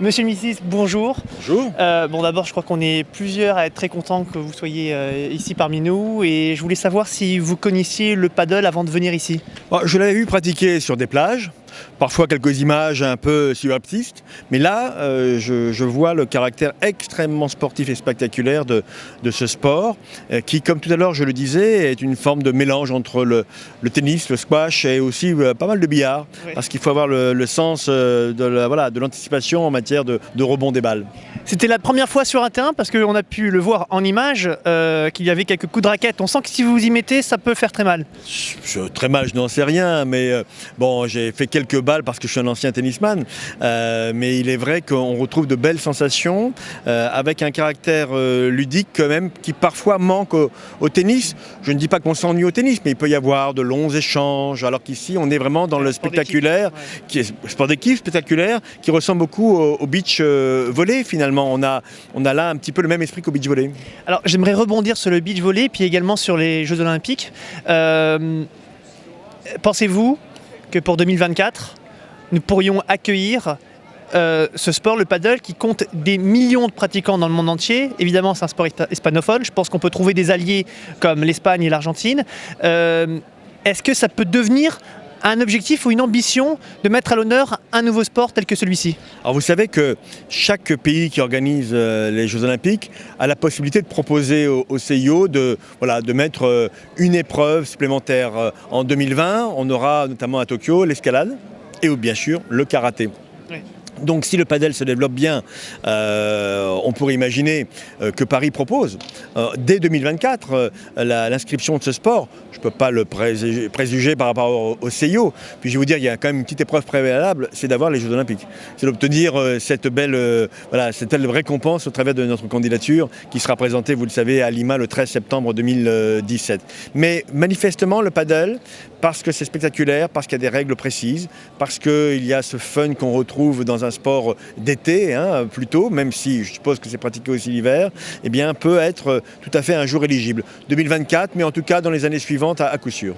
Monsieur le ministre, bonjour. Bonjour. Bon, d'abord, je crois qu'on est plusieurs à être très contents que vous soyez ici parmi nous. Et je voulais savoir si vous connaissiez le paddle avant de venir ici. Bon, je l'avais vu pratiquer sur des plages, parfois quelques images un peu surréalistes, mais là, je vois le caractère extrêmement sportif et spectaculaire de ce sport, qui, comme tout à l'heure je le disais, est une forme de mélange entre le tennis, le squash et aussi pas mal de billard, Oui. parce qu'il faut avoir le sens de l'anticipation en matière de rebond des balles. C'était la première fois sur un terrain parce qu'on a pu le voir en image, qu'il y avait quelques coups de raquette. On sent que si vous vous y mettez, ça peut faire très mal. Très mal, je n'en sais rien, mais bon, j'ai fait quelques balles parce que je suis un ancien tennisman, mais il est vrai qu'on retrouve de belles sensations avec un caractère ludique quand même qui parfois manque au tennis. Je ne dis pas qu'on s'ennuie au tennis, mais il peut y avoir de longs échanges, alors qu'ici on est vraiment dans le spectaculaire, qui est sport d'équipe spectaculaire, qui ressemble beaucoup au beach volley finalement. On a là un petit peu le même esprit qu'au beach volley. Alors, j'aimerais rebondir sur le beach volley, puis également sur les Jeux Olympiques. Pensez-vous que pour 2024, nous pourrions accueillir ce sport, le paddle, qui compte des millions de pratiquants dans le monde entier? Évidemment, c'est un sport hispanophone. Je pense qu'on peut trouver des alliés comme l'Espagne et l'Argentine. Est-ce que ça peut devenir un objectif ou une ambition de mettre à l'honneur un nouveau sport tel que celui-ci? Alors vous savez que chaque pays qui organise les Jeux Olympiques a la possibilité de proposer au CIO de mettre une épreuve supplémentaire. En 2020, on aura notamment à Tokyo l'escalade et bien sûr le karaté. Oui. Donc si le padel se développe bien, on pourrait imaginer que Paris propose dès 2024 l'inscription de ce sport. Je ne peux pas le préjuger par rapport au CIO. Puis je vais vous dire, il y a quand même une petite épreuve préalable, c'est d'avoir les Jeux Olympiques. C'est d'obtenir cette belle récompense au travers de notre candidature qui sera présentée, vous le savez, à Lima le 13 septembre 2017. Mais manifestement, le padel, parce que c'est spectaculaire, parce qu'il y a des règles précises, parce qu'il y a ce fun qu'on retrouve dans un sport d'été, plutôt, même si je suppose que c'est pratiqué aussi l'hiver, eh bien, peut être tout à fait un jour éligible. 2024, mais en tout cas dans les années suivantes à coup sûr.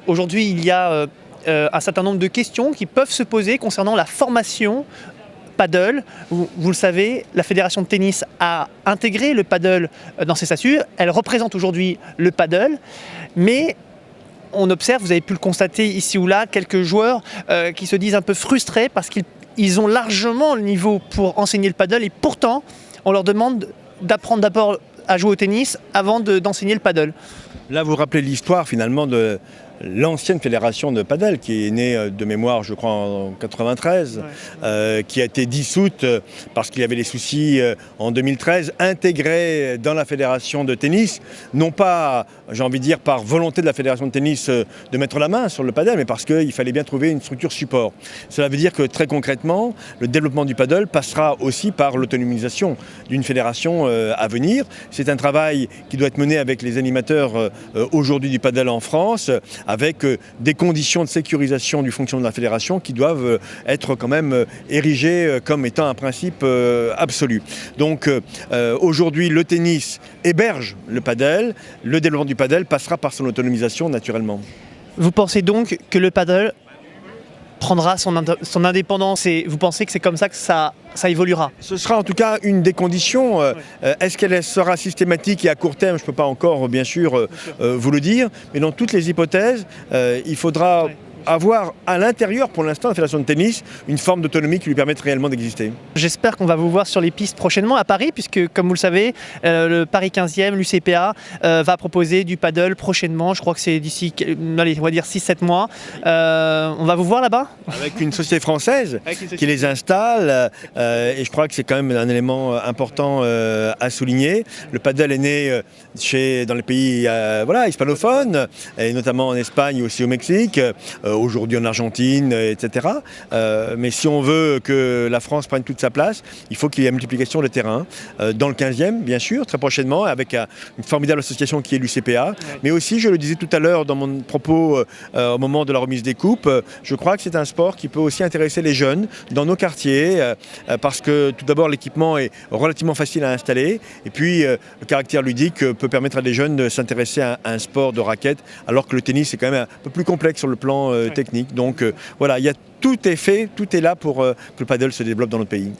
Aujourd'hui, il y a un certain nombre de questions qui peuvent se poser concernant la formation paddle. Vous le savez, la fédération de tennis a intégré le paddle dans ses statuts. Elle représente aujourd'hui le paddle, mais on observe, vous avez pu le constater ici ou là, quelques joueurs qui se disent un peu frustrés parce qu'ils ont largement le niveau pour enseigner le paddle et pourtant on leur demande d'apprendre d'abord à jouer au tennis avant d'enseigner le paddle. Là, vous rappelez l'histoire finalement de l'ancienne fédération de padel qui est née de mémoire, je crois, en 93, qui a été dissoute parce qu'il y avait des soucis en 2013, intégrée dans la fédération de tennis, non pas, j'ai envie de dire, par volonté de la fédération de tennis de mettre la main sur le padel, mais parce qu'il fallait bien trouver une structure support. Cela veut dire que très concrètement, le développement du padel passera aussi par l'autonomisation d'une fédération à venir. C'est un travail qui doit être mené avec les animateurs aujourd'hui du padel en France, avec des conditions de sécurisation du fonctionnement de la fédération qui doivent être quand même érigées comme étant un principe absolu. Donc aujourd'hui, le tennis héberge le padel, le développement du padel passera par son autonomisation naturellement. Vous pensez donc que le paddle prendra son indépendance et vous pensez que c'est comme ça que ça évoluera? Ce sera en tout cas une des conditions. Est-ce qu'elle sera systématique et à court terme? Je ne peux pas encore, bien sûr, vous le dire. Mais dans toutes les hypothèses, il faudra avoir à l'intérieur, pour l'instant, de la fédération de tennis, une forme d'autonomie qui lui permette réellement d'exister. J'espère qu'on va vous voir sur les pistes prochainement à Paris, puisque, comme vous le savez, le Paris 15e, l'UCPA, va proposer du paddle prochainement. Je crois que c'est d'ici, allez, on va dire 6-7 mois. On va vous voir là-bas? Avec une société française qui les installe, et je crois que c'est quand même un élément important à souligner. Le paddle est né dans les pays hispanophones, et notamment en Espagne et aussi au Mexique. Aujourd'hui en Argentine, etc. Mais si on veut que la France prenne toute sa place, il faut qu'il y ait une multiplication de terrains dans le 15e, bien sûr, très prochainement, avec une formidable association qui est l'UCPA. Mais aussi, je le disais tout à l'heure dans mon propos au moment de la remise des coupes, je crois que c'est un sport qui peut aussi intéresser les jeunes dans nos quartiers, parce que tout d'abord, l'équipement est relativement facile à installer, et puis le caractère ludique peut permettre à des jeunes de s'intéresser à un sport de raquette, alors que le tennis est quand même un peu plus complexe sur le plan techniques. Donc voilà, tout est fait, tout est là pour que le paddle se développe dans notre pays.